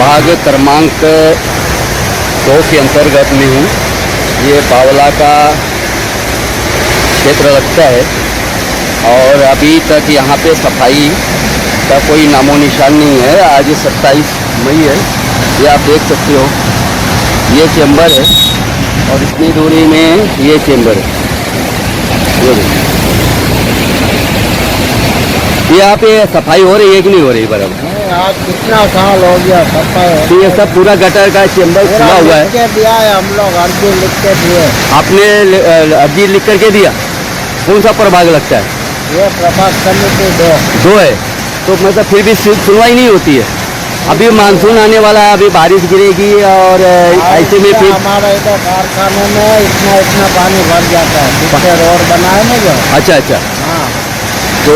प्रभाग क्रमांक 2 के अंतर्गत में हूँ। ये बावला का क्षेत्र लगता है और अभी तक यहाँ पे सफाई का कोई नामो निशान नहीं है। आज 27 मई है, ये आप देख सकते हो। ये चेंबर है और इतनी दूरी में ये चेंबर है। ये देखो, ये यहाँ पे सफाई हो रही है कि नहीं हो रही बराबर? आज कितना साल हो गया सफाई। तो ये सब पूरा गटर का चेंबर खुला हुआ है। लिख के दिया है, हम लोग अर्जी लिख के दिए। आपने अर्जी लिख करके दिया? कौन सा प्रभाग लगता है? ये प्रभाग समिति 2 है। तो मतलब फिर भी सुनवाई नहीं होती है। अभी मानसून आने वाला है, अभी बारिश गिरेगी और ऐसे में फिर हमारे इधर कारखाने में इतना पानी भर जाता है। पीछे रोड बना है ना जो। अच्छा। हाँ, तो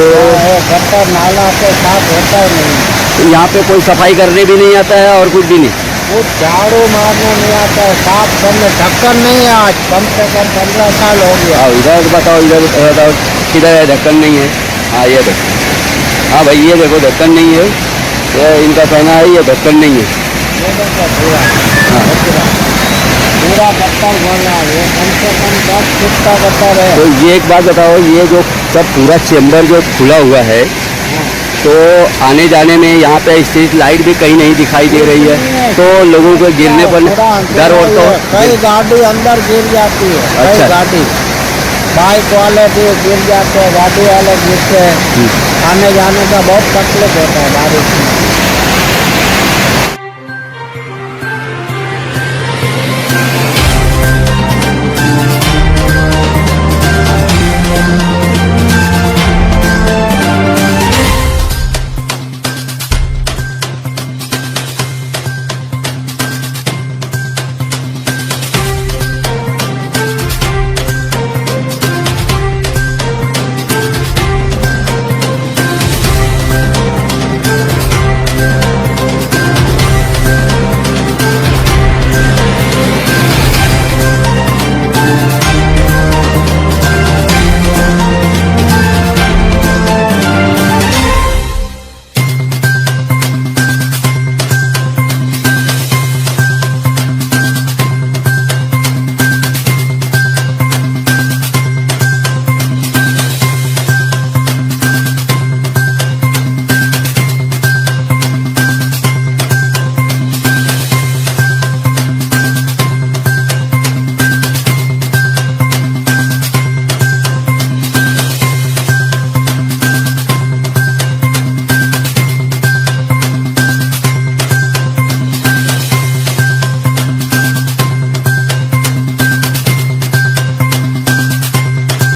गटर नाला से साफ होता ही नहीं। यहाँ पे कोई सफाई करने भी नहीं आता है और कुछ भी नहीं? वो झाड़ू मारने नहीं आता है, साफ करने। ढक्कन नहीं है आज, कम से कम 15 साल हो गया। इधर बताओ, इधर बताओ किधर है? ढक्कन नहीं है। हाँ ये देखो, हाँ भाई ये देखो ढक्कन नहीं है। ये इनका कहना है ये ढक्कन नहीं है। ये देखो पूरा गटर बोल रहा है, कम से कम 10 फुट का गटर है। तो ये एक बात बताओ, ये जो सब पूरा चेंबर जो खुला हुआ है, तो आने जाने में यहाँ पे स्ट्रीट लाइट भी कहीं नहीं दिखाई दे रही है, तो लोगों को गिरने पर डर और तो कई गाड़ी अंदर गिर जाती है। अच्छा। कई गाड़ी, बाइक वाले भी गिर जाते हैं, गाड़ी वाले गिरते हैं। आने जाने का बहुत तकलीफ होता है बारिश में।